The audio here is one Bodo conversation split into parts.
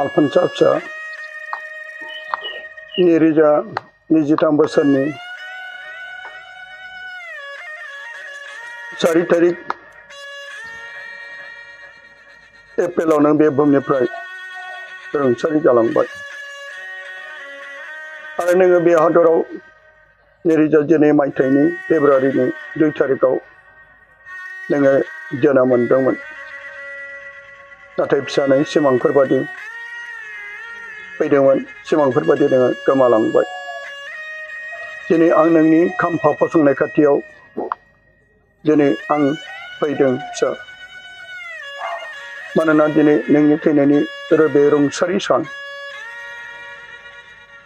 आलफनस फिसा नैरोजा 23 बोसोरनि 4 तारिख एप्रिलाव नों बे बुहुमनिफ्राय रुंसारि जालांबाय आरो नोङो बे हादराव 2002 मायथाइनि फेब्रुवारिनि 2 तारिखआव नोङो जोनोम मोनदोंमोन नाथाय फिसानै सिमांफोर बादि फैदोंमोन सिमांफोर बादि नोङो गोमालांबाय दिनै आं नोंनि खाम्फा फसंनाय खाथियाव दिनै आं फैदों फिसा मानोना दिनै नोंनि थैनायनि बे रुंसारि सान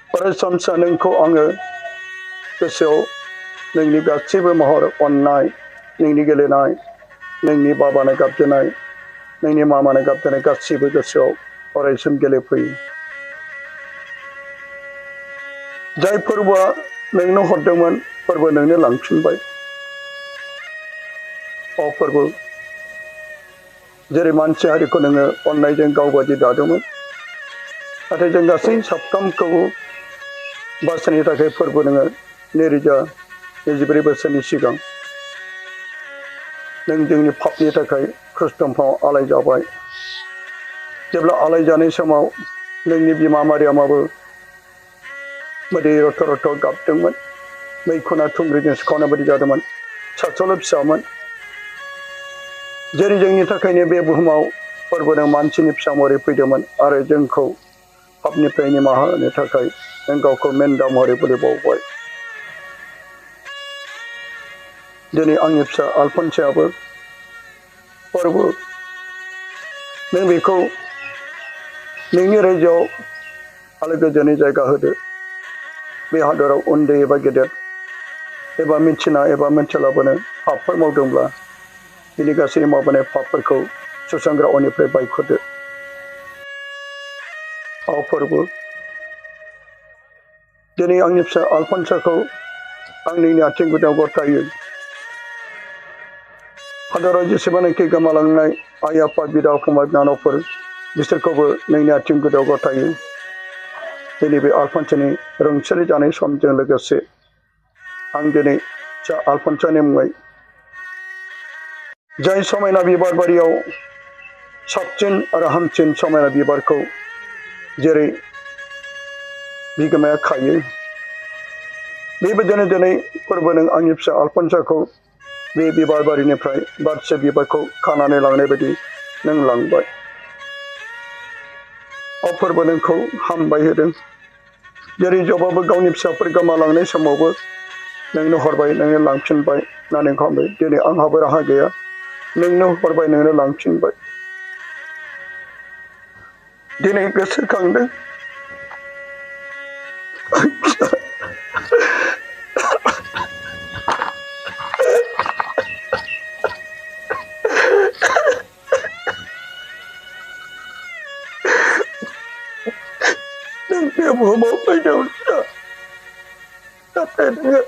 अरायसम नोंखौ आङो गोसोआव नोंनि गासैबो महर अननाय नोंनि गेलेनाय नोंनि बाबानो गाबज्रिनाय नोंनि मामानो गाबज्रिनाय गासैबो गोसोआव अरायसम गेलेफैयो जाय फोरबोआ नोंनो हरदोंमोन फोरबो नोंनो लांफिनबाय अ फोरबो जेरै मानसि हारिखौ नोङो अननायजों गावबादि दादोंमोन नाथाय जों गासै साफ्रोमखौबो बासायनो थाखाय फोरबो नोङो 2024 बोसोरनि सिगां नों जोंनि पापनि थाखाय ख्रिस्टमाव आलाय जाबाय जेब्ला आलाय जानाय समाव नोंनि बिमा मारियामाबो मोदै रथ' रथ' गाबदोंमोन मैखुना थुंग्रिजों सिखावनाय बायदि जादोंमोन सासेल' फिसामोन जेरै जोंनि थाखायनो बे बुहुमाव फोरबोजों मानसिनि फिसा महरै फैदोंमोन आरो जोंखौ पापनिफ्राय निमाहा होनो थाखाय नों गावखौ मेन्दा महरै बोलि बावबाय दिनै आंनि फिसा आलफनसआबो फोरबो नों बेखौ नोंनि रायजोआव आलो गोजोनै जायगा होदो बे हादराव उन्दै एबा गेदेर एबा मिथिना एबा मिथिलाबानो पापफोर मावदोंब्ला बिनि गासै मावबोनाय पापफोरखौ सुस्रांग्रा अनिफ्राय बायख'दो फोरबो दिनै आंनि फिसा आलफनसखौ आं नोंनि आथिं गुदियाव गथायो हादराव जेसेबांनाखि गोमालांनाय आइ आफा बिदा फंबाय बिनानावफोर बिसोरखौबो नोंनि आथिं गुदियाव गथायो दिनै बे आलफनसनि रुंसारि जानाय समजों लोगोसे आं दिनै फिसा आलफनसनि मुङै जाय समायना बिबार बारियाव साबसिन आरो हामसिन समायना बिबारखौ जेरै बिगोमाया खायो बेबायदिनो दिनै फोरबो नों आंनि फिसा आलफनसखौ बे बिबार बारिनिफ्राय बारसे बिबारखौ खानानै लांनाय बायदि नों लांबाय फोरबो नोंखौ हामबाय होदों जेरै जबाबो गावनि फिसाफोर गोमालांनाय समावबो नोंनो हरबाय नोंनो लांफिनबाय ना नोंखौ हामबाय दिनै आंहाबो राहा गैया नोंनो हरबाय नोंनो लांफिनबाय दिनै गोसोखांदों नों बे बुहुमाव फैदोंमोन नाथाय नोङो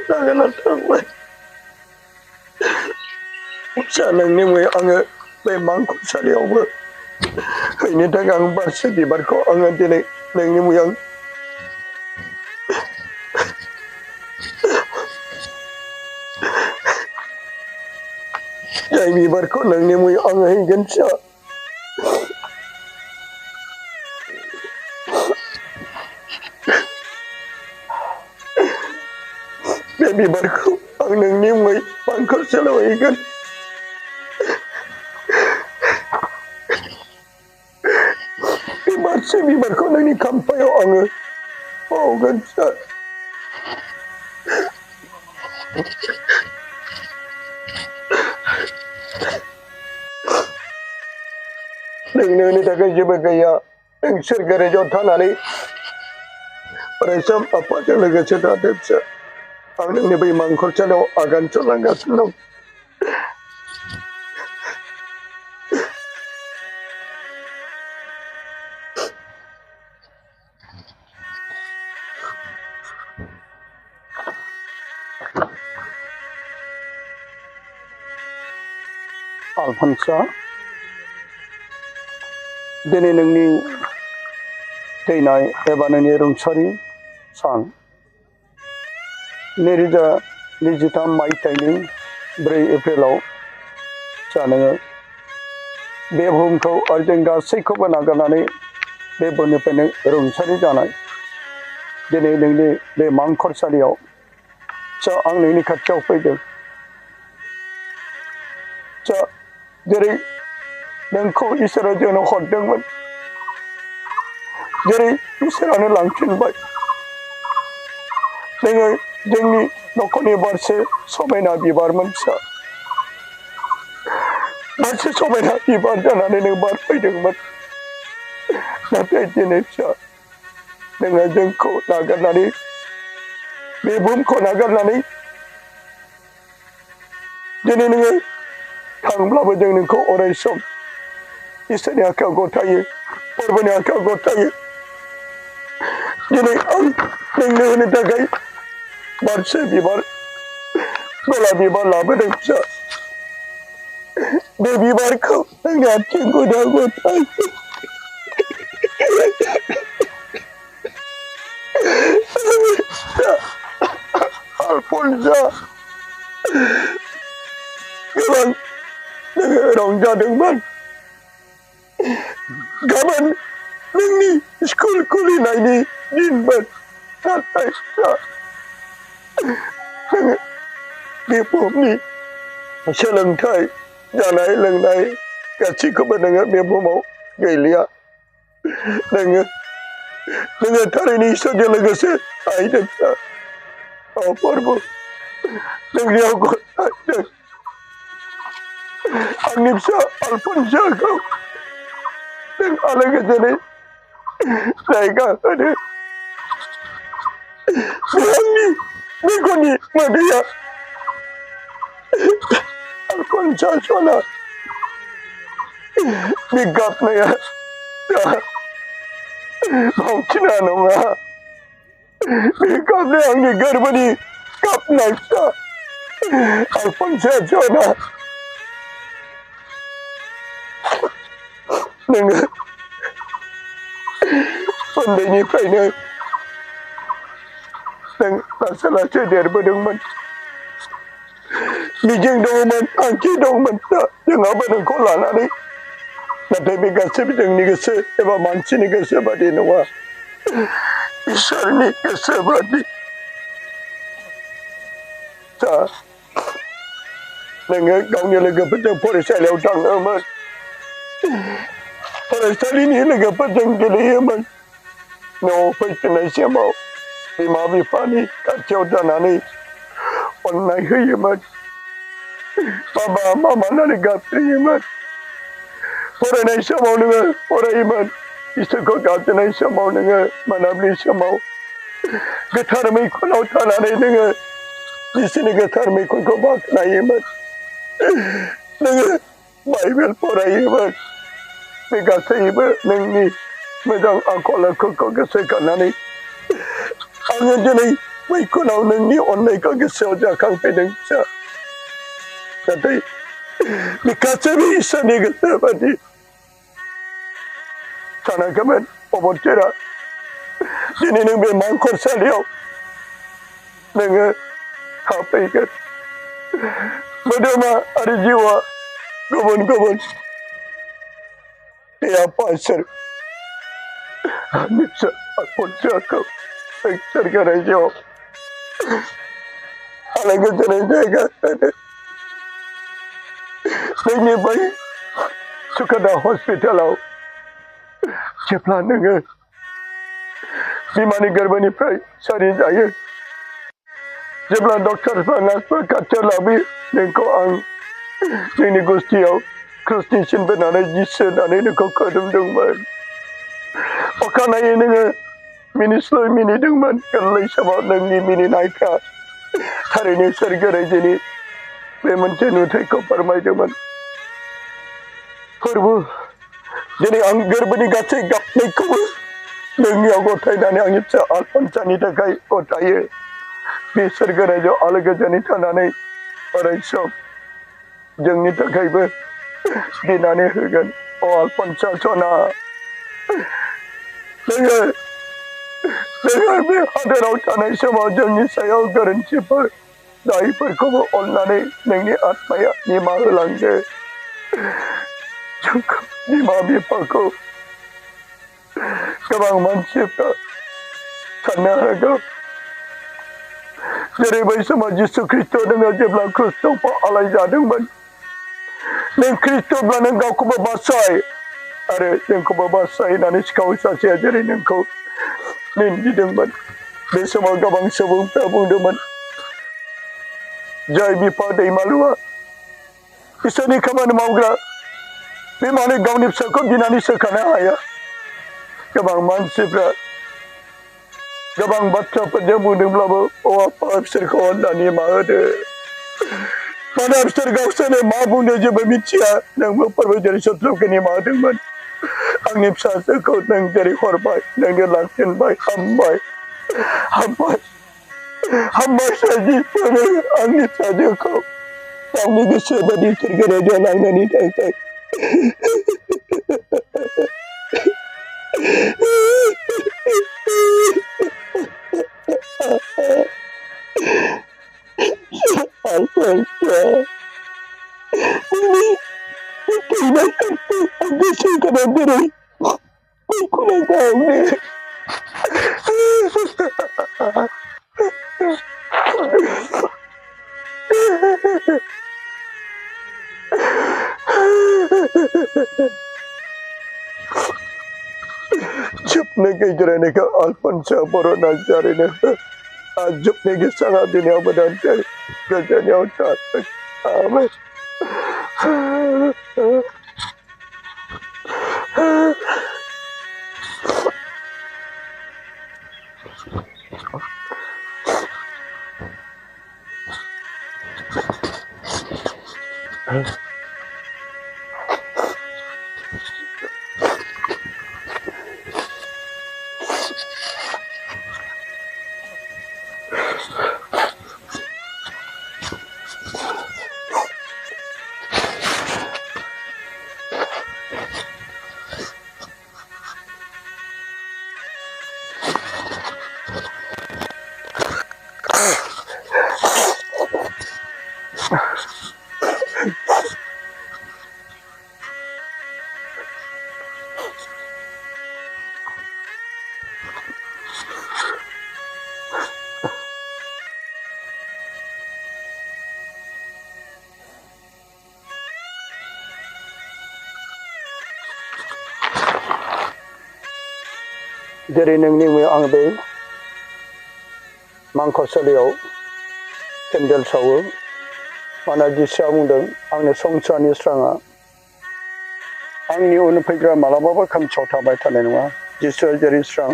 नागारना थांबाय फिसा नोंनि मुङै आङो बे मांखरसालियावबो हैनो थाखाय आं बारसे बिबारखौ आङो दिनै नोंनि मुङै आं जाय बिबारखौ नोंनि मुङै आङो हैगोन फिसा बे बिबारखौ आं नोंनि मुङै मांखरसालियाव हैगोन बे बारसे बिबारखौ नोंनि खाम्फायाव आङो बावगोन फिसा नोंनो होनो थाखाय जेबो गैया नों सोरगोराव थानानै अरायसम आफाजों लोगोसे थादो फिसा आं नोंनि बै मांखरसालियाव आगान सुरलांगासिनो दं आलफनस दिनै नोंनि थैनाय एबा नोंनि रुंसारि सान 2023 मायथाइनि 4 एप्रिलाव जा नोङो बे बुहुमखौ आरो जों गासैखौबो नागारनानै बे बुहुमनिफ्रायनो रुंसारि जानाय दिनै नोंनि बे मांखरसालियाव जा आं नोंनि खाथियाव फैदों जा जेरै नोंखौ इसोरा जोंनो हरदोंमोन जेरै इसोरानो लांफिनबाय नोङो जोंनि नखरनि बारसे समायना बिबारमोन फिसा बारसे समायना बिबार जानानै नों बारफैदोंमोन नाथाय दिनै फिसा नोङो जोंखौ नागारनानै बे बुहुमखौ नागारनानै दिनै नोङो थांब्लाबो जों नोंखौ अराय सम इसोरनि आखायाव गथायो फोरबोनि आखायाव गथायो दिनै आं नोंनो होनो थाखाय बारसे बिबार गलाप बिबार लाबोदों फिसा बे बिबारखौ नोंनि आथिं गुदियाव गथायो आलफनसा गोबां नोङो रंजादोंमोन गाबोन नोंनि स्कुल खुलिनायनि दिनमोन नाथाय नोङो बे बुहुमनि सोलोंथाइ जानाय लोंनाय गासैखौबो नोङो बे बुहुमाव गैलिया नोङो थारैनो इसोरजों लोगोसे थाहैदों फोरबो नोंनियाव गथायदों आंनि फिसा आलफनसाखौ नों आलो गोजोनै जायगा होदो बे आंनि मेगननि मोदैया आलफनसा सना बे गाबनाया भावथिना नङा बे गाबनाया आंनि गोरबोनि गाबनाय फिसा आलफनसा सना नोङो उन्दैनिफ्रायनो नों लासै लासै देरबोदोंमोन मिजिं दंमोन थांखि दंमोन जोंहाबो नोंखौ लानानै नाथाय बे गासैबो जोंनि गोसो एबा मानसिनि गोसो बादि नङा इसोरनि गोसो बादि नोङो गावनि लोगोफोरजों फरायसालियाव थाङोमोन फरायसालिनि लोगोफोरजों गेलेयोमोन न'आव फैफिननाय समाव बिमा बिफानि खाथियाव जानानै अननाय होयोमोन बाबा मामा होननानै गाबज्रियोमोन फरायनाय समाव नोङो फरायोमोन इसोरखौ गाबज्रिनाय समाव नोङो मोनाबिलि समाव गोथार मैखुनाव थानानै नोङो बिसोरनि गोथार मैखुनखौ बाख्नायोमोन नोङो बाइबेल फरायोमोन बे गासैबो नोंनि मोजां आखल आखुखौ गोसोखांनानै आङो दिनै मैखुनाव नोंनि अननायखौ गोसोआव जाखांफैदों फिसा नाथाय बे गासैबो इसोरनि गोसो बादि सानाखैमोन अबथिरा दिनै नों बे मांखरसालियाव नोङो थाफैगोन मोदोमा आरो जिउआ गुबुन गुबुन देहा पासर आंनि फिसा आलफनसाखौ सोरखारि जिउआव आलो गोजोनै जायगा होदो जोंनि बै सुखदा हस्पिटालाव जेब्ला नोङो बिमानि गोरबोनिफ्राय सारि जायो जेब्ला डक्टरफोर नार्सफोर खाथियाव लाबोयो नोंखौ आं नोंनि गुस्थियाव ख्रिस्टनि सिन बोनानै जिसु होननानै नोंखौ खुदुमदोंमोन अखानायै नोङो मिनिस्लु मिनिदोंमोन गोरलै समाव नोंनि मिनिनायफ्रा थारैनो सोरगोरायजोनि बे मोनसे नुथायखौ फोरमायदोंमोन फोरबो दिनै आं गोरबोनि गासै गाबनायखौबो नोंनियाव गथायनानै आंनि फिसा आलफनसानि थाखाय गथायो बे सोरगोरायजोआव आलो गोजोनै थानानै अराय सम जोंनि थाखायबो बिनानै होगोन अ आलफनसा सना नोङो बे हादोराव थानाय समाव जोंनि सायाव गोरोन्थिफोर दायफोरखौबो अननानै नोंनि आत्माया निमाहा होलांदो जोंखौ बिमा बिफाखौ गोबां मानसिफ्रा साननो हागौ जेरै बै समाव जिसु ख्रिस्ट' नोङो जेब्ला ख्रिस्ट'खौ आलायजादोंमोन नों ख्रिस्ट'ब्ला नों गावखौबो बासाय आरो जोंखौबो बासाय होननानै सिखाव सासेया जेरै नोंखौ निन्दिदोंमोन बे समाव गोबां सुबुंफ्रा बुंदोंमोन जय बिफा दैमालुआ इसोरनि खामानि मावग्रा बे मानो गावनि फिसाखौ गिनानै सोखानो हाया गोबां मानसिफ्रा गोबां बाथ्राफोरजों बुंदोंब्लाबो अ आफा बिसोरखौ अननानै निमाहा होदो मानो बिसोर गावसोरनो मा बुंदों जेबो मिथिया नोंबो फोरमायजेरै शत्रुखौ निमाहा होदोंमोन आंनि फिसाजोखौ नों जेरै हरबाय नोंनो लांफिनबाय हामबाय हामबाय हामबाय साजिफोर आंनि फिसाजोखौ गावनि गोसो बायदि सोरगोराव लांनायनि थाखाय आलफनस ang gusto ka na diri. May kulagaw ni. Jupne kay jarane ka Alfonso Boro na jarane. Jupne ki sanga dunia badante. Gajanya utat. Amen. जेरै नोंनि आं बे मांख'सालियाव केन्डेल सावो मानोना जिसुआ बुंदों आंनो संसारनि स्राङा आंनि उन फैग्रा मालाबाबो खोमसियाव थाबाय थानाय नङा जिसुआ जेरै स्रां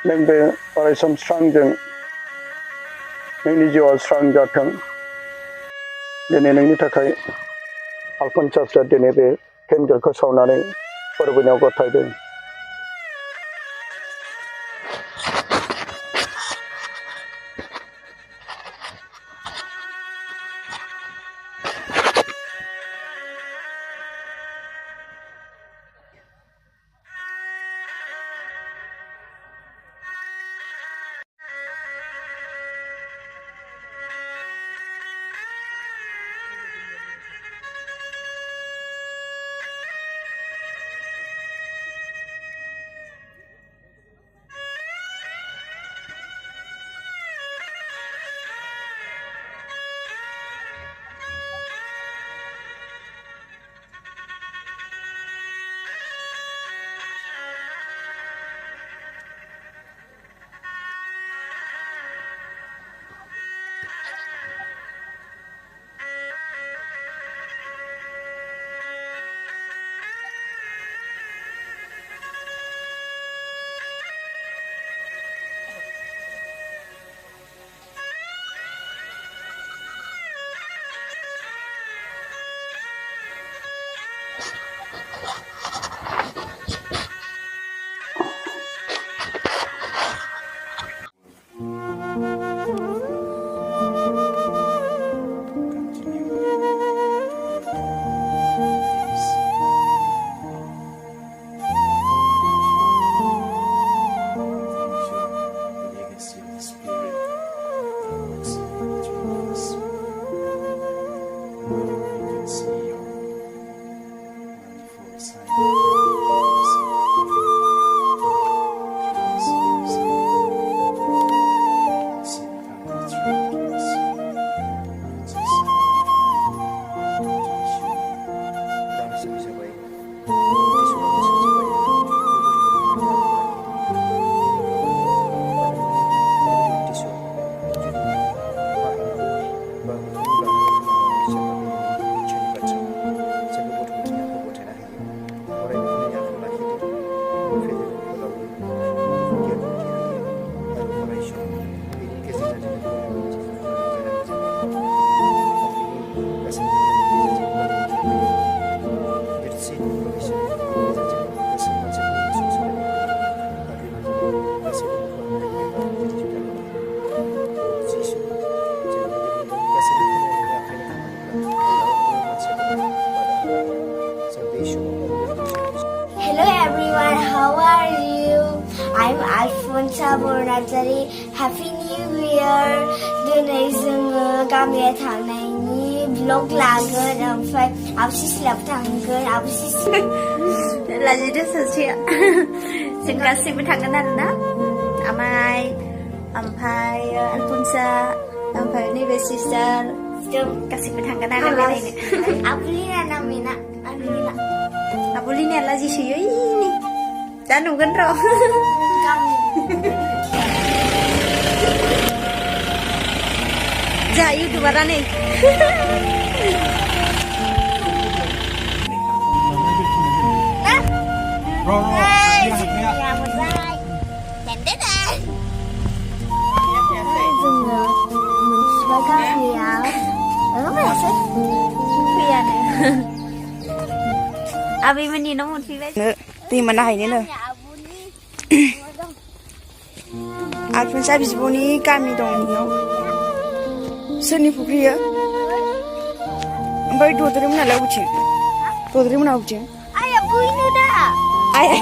नों बे अरायसम स्रांजों नोंनि जिउआव स्रां जाथों दिनै नोंनि थाखाय आलफनसासआ दिनै बे केन्डेलखौ सावनानै फोरबोनायाव गथायदों आलफनस बरनार्जारि हैप्पी न्यू इयार दिनै जोङो गामियाव थांनायनि ब्लग लागोन ओमफ्राय आबसिसिलाबो थांगोन आबसिसि लाजिदो सासेया जों गासैबो थांगोन आरोना आमाय ओमफ्राय आलफनसा ओमफ्राय नैबे सिस्टार जों गासैबो थांगोन आरो बेरायनो आबुलिना नामिना आबुलिनाया लाजिसोयो इनि दा नुगोन र' जा इउटुबारा नै आबैमोननि न' मोनफैबाय दैमा नायहैनो आलफनसा बिब'नि गामि दं बेयाव सोरनि फुख्रियो ओमफ्राय दद्रेमोनालाय बबेथिं दद्रेमोना बबेथिं आइया बैनो दा आइया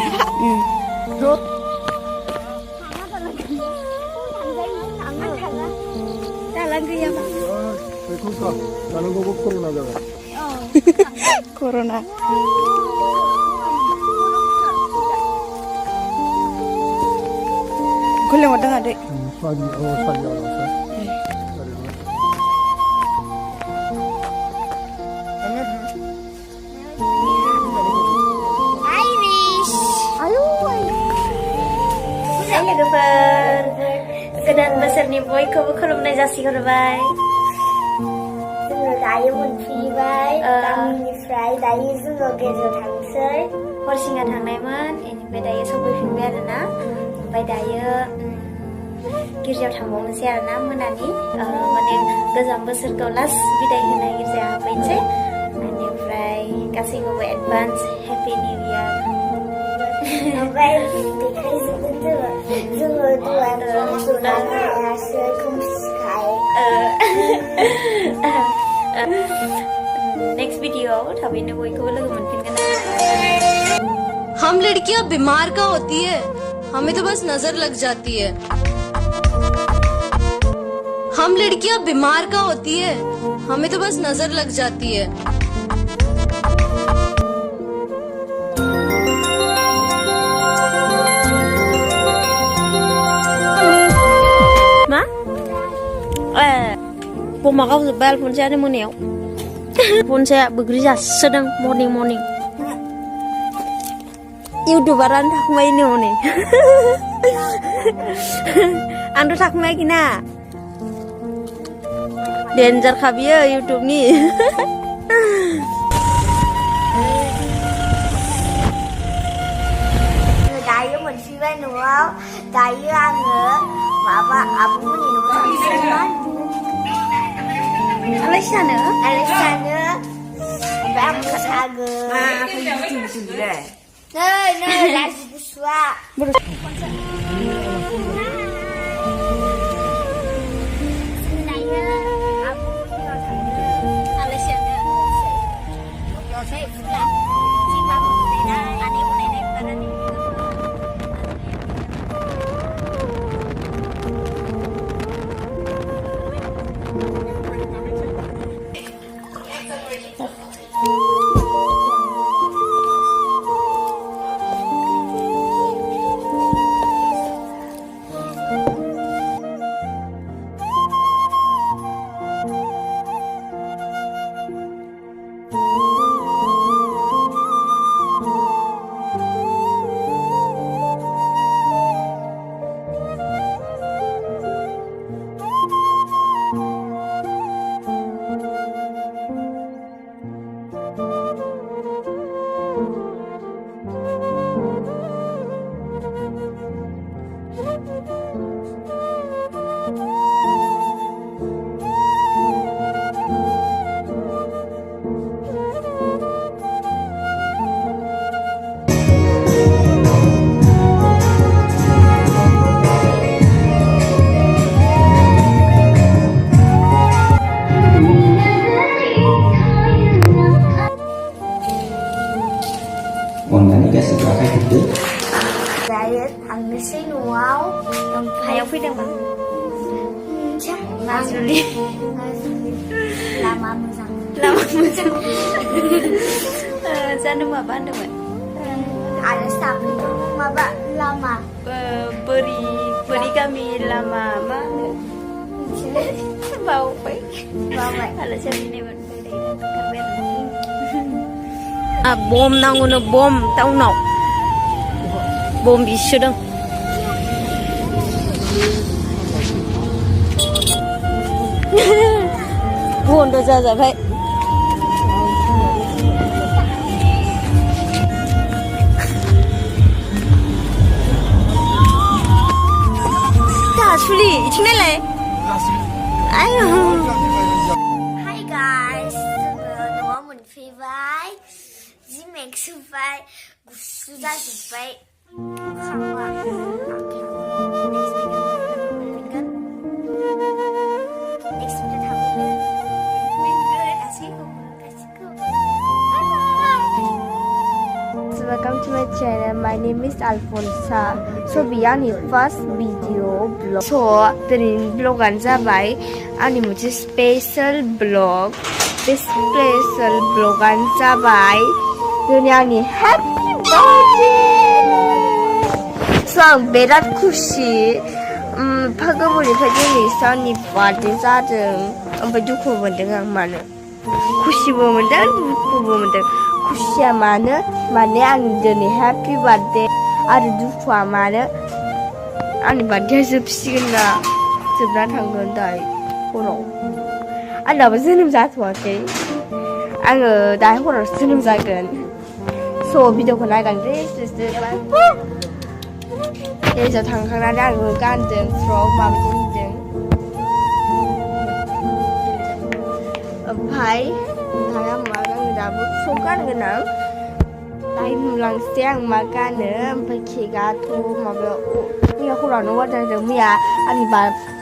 दालां गैयाबा दालांखौबो कर'ना जाबाय कर'ना गोलोम हरदों आदै लोगोफोर गोदान बोसोरनि बयखौबो खुलुमनाय जासिहरबाय जोङो दायो मोनफैबाय गामिनिफ्राय दायो जोङो गेजेराव थांसै हरसिङा थांनायमोन बेनिफ्राय दायो सफैफिनबाय आरोना ओमफ्राय दायो गिर्जायाव थांबावनोसै आरोना मोनानि माने गोजाम बोसोरखौ लास्ट बिदाय होनाय गिर्जायाव हाबफैनोसै बेनिफ्राय गासैखौबो एडभान्स हेपि निउ इयार ओमफ्राय देखायजोबगोन जोङो दुआसो खोमसिखाय नेक्स्ट वीडियो थाबैनो बयखौबो लोगो मोनफिनगोन हम लड़कियां बीमार का होती है हमें तो बस नजर लग जाती है हम लड़कियां बीमार का होती है हमें तो बस नजर लग जाती है बमा गावजोब्बाय आलफनसायानो मोनायाव आलफनसाया बैग्रि जासोदों मर्निं इउटुबारानो थाखुमायो नै हनै आंथ' थाखुमायाखैना डेन्जारखा बियो इउटुबनि दायो मोनफैबाय न'आव दायो आङो माबा आब'मोननि न'आव थांसै आलासि जानो ओमफ्राय आं मोसागोन नै लाजि गुसुआ Hayaw fैदोंमोन Mazuli. Lama moजां. Lama moजां. जानो माबा होनदोंमोन? Ada sapi माबा lama. बोरि गामि लामा मा होनो? बावबाय. आलासि फैनायमोन. बम नांगौनो बम टाउनाव. बम बिसोदों. बन्द' जाजाबाय. दासुलि इथिं नायलाय. आयौ. Hi guys, जोङो न'आव मोनफैबाय. जि मेक्सोबाय, गुसु जाजोब्बाय. खावा. Welcome to my channel. My name is Alfonsa. So बियानि first video vlog. So दिनैनि vlogआनो जाबाय आंनि मोनसे special vlog. बे special vlogआनो जाबाय दिनै आंनि happy birthday. So आं बिराद खुसि. गोबावनिफ्राय दिनैसो आंनि birthday जादों. ओमफ्राय दुखु मोनदों आं मानो. खुसिबो मोनदों दुखुबो मोनदों. खुसिया मानो माने आं दिनै हेपि बार्थडे आरो दुखुआ मानो आंनि बार्थडेया जोबसिगोन ना जोबना थांगोन दाय हराव आंनाबो जोनोम जाथ'वाखै आङो दाहाय हराव जोनोम जागोन स' भिडिअखौ नायलांदो एजाव थांखांनानै आङो गानदों फ्रक माबायदि होनदों ओमफ्राय दाया मा गानो दाबो फ्रक गानगोन आं दाहाय नुलांसै आं मा गानो ओमफ्राय केकआथ' माबायाव मैया हरावनो अर्डार होदों मैया आंनि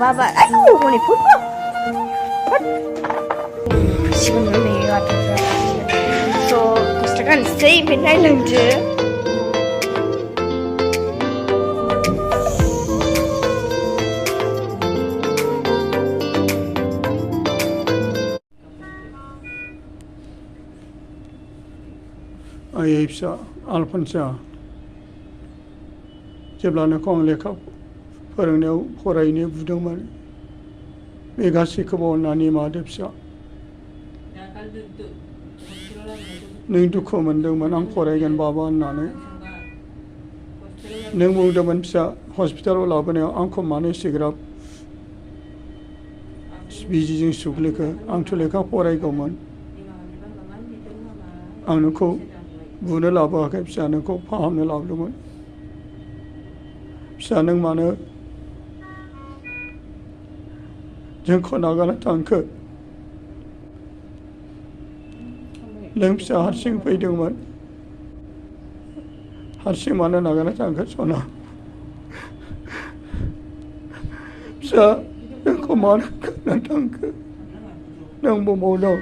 बाबा आयौ हनै फट' सिगाङाव नै अर्डार स' गस्ला गानसै ओमफ्राय नायलांदो आइ फिसा आलफनसा जेब्लानोखौ आं लेखा फोरोंनायाव फरायनो बुदोंमोन बे गासैखौबो अननानै मादो फिसा नों दुखु मोनदोंमोन आं फरायगोन बाबा होननानै नों बुंदोंमोन फिसा हस्पिटालाव लाबोनायाव आंखौ मानो एसेग्राब बिजिजों सुग्लिखो आंथ' लेखा फरायगौमोन आं नोंखौ बुनो लाबोआखै फिसा नोंखौ फाहामनो लाबोदोंमोन फिसा नों मानो जोंखौ नागारना थांखो नों फिसा हारसिं फैदोंमोन हारसिं मानो नागारना थांखो सना फिसा नोंखौ मानो गारना थांखो नों बबाव दं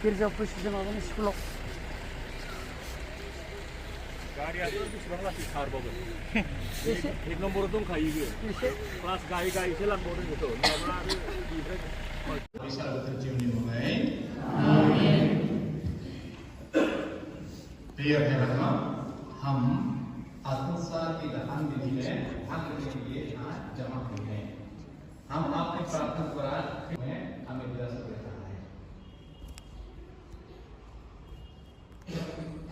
गिर्जायाव फैसिगोन माबानि स्कुलाव गारियाथ' बेसेबां लासै खारबावगोन एक नम्बराव दंखायो बेयो क्लास गायै गायैसो लांबावदों बेखौ नङाब्ला आरो बेनिफ्राय प्रिय भाइयों, हम आलफनस की गहन विधि में भाग लेने के लिए यहाँ जमा हुए हैं। हम आपके प्रार्थना द्वारा हमें विरासत दे रहा है।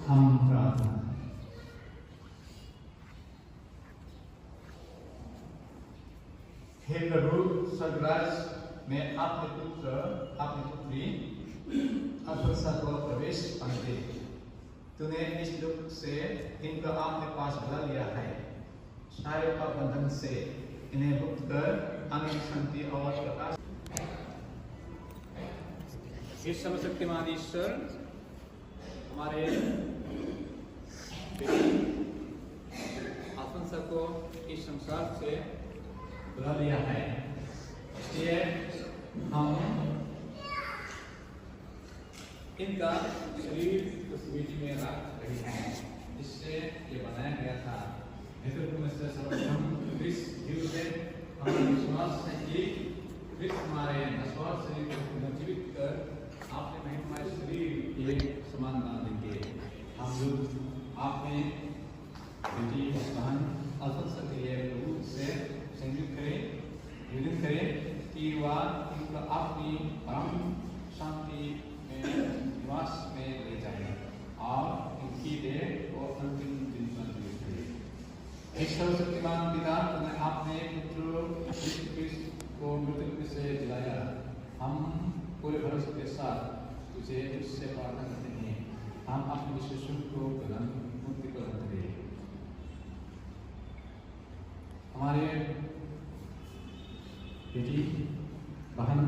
हम प्रार्थना। हे प्रभु स्वर्गराज में आपने पुत्र आपने पुत्री आलफनस को प्रवेश पाने दे। तूने इस दुख से इनको आपके पास बुला लिया है। सारे पाप बंधन से इन्हें मुक्त कर आनंद शांति और प्रकाश। इस सर्वशक्तिमान ईश्वर हमारे आलफनस को इस संसार से बुला लिया है। इसलिए हम इनका शरीर तस्वीर में रख रही है, जिससे ये बनाया गया था। हमारा विश्वास है कि क्रिस्त हमारे नश्वर शरीर को पुनर्जीवित कर आपने महिमामय शरीर एक समान बना देंगे। हम लोग आपने बेटी बहन आलफनस के लिए प्रभु से संयुक्त करें, निवेदन करें कि वह इनका अपनी परम शांति निवास में ले जाए और इनकी देह को अंतिम दिन में जीवित करे। इस सर्वशक्तिमान पिता तुम्हें आपने पुत्र यीशु क्रिस्त को मृत्यु से जिलाया। हम पूरे भरोसे के साथ तुझे उससे प्रार्थना करते हैं। हम अपने विश्वासों को मुक्ति प्रदान करें। हमारे बेटी बहन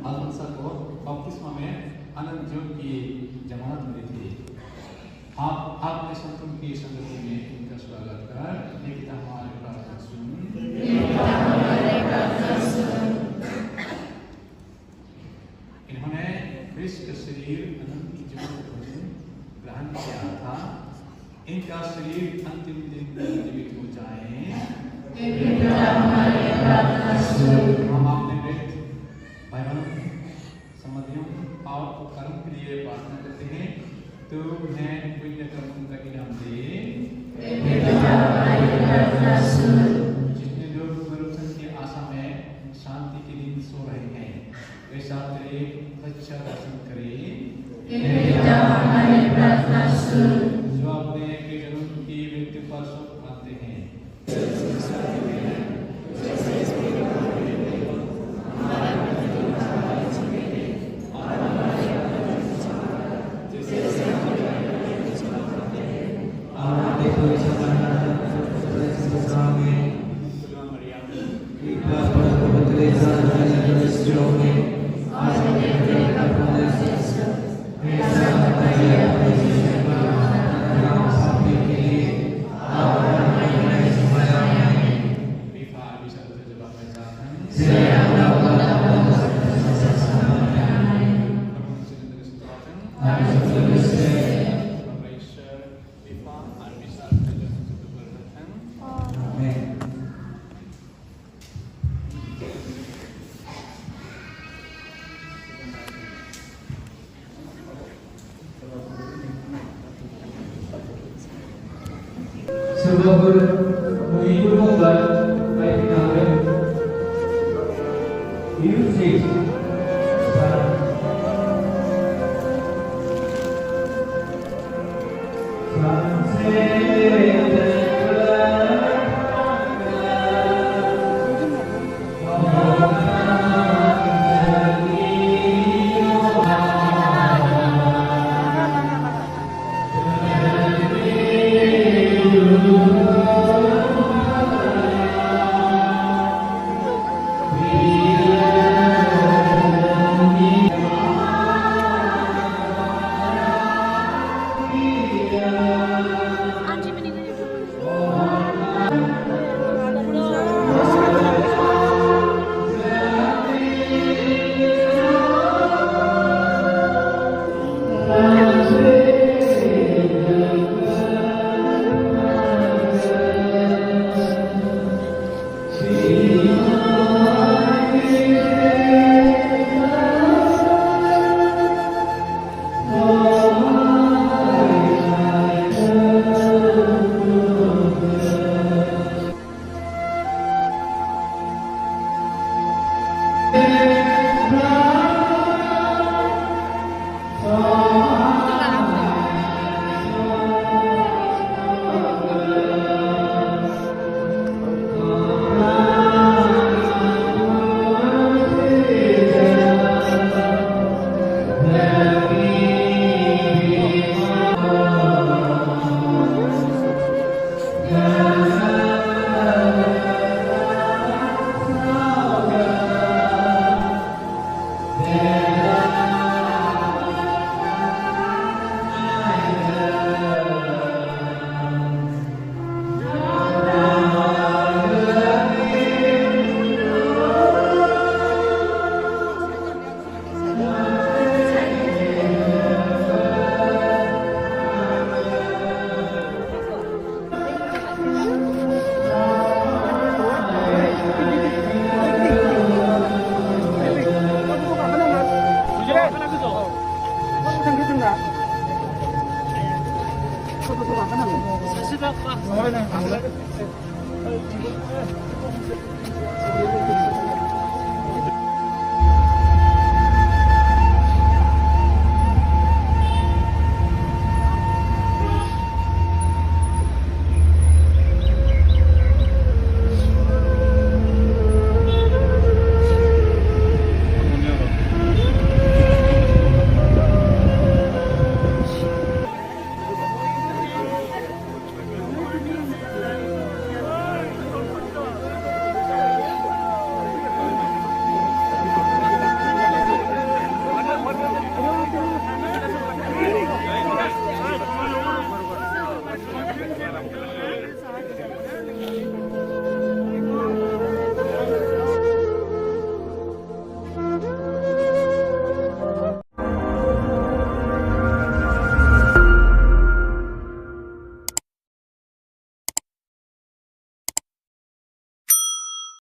आलफनस को बपतिस्मा में अनंत जीवन की जमानत मिली थी। आप आपने संतों की संगति में इनका स्वागत कर पिता हमारे प्रार्थना सुन। इन्होंने क्रिस्त का शरीर अनंत जीवन भोजन ग्रहण किया था। इनका शरीर अंतिम दिन में जीवित हो जाए। हम अपने बेटे भाइयों संबंधियों और कर्म के लिए प्रार्थना करते हैं। तो उन्हें पुण्य कर्म का इनाम दे। जितने लोग मरुस्थल की आशा में शांति के दिन सो रहे हैं, वे साथ तेरे अच्छा दर्शन करें। जो अपने प्रियजनों की मृत्यु पर शोक मनाते हैं, Sebagai menghibur obat baik nalar, music, Hallelujah. Hãy subscribe cho kênh Ghiền Mì Gõ để không bỏ lỡ những video hấp dẫn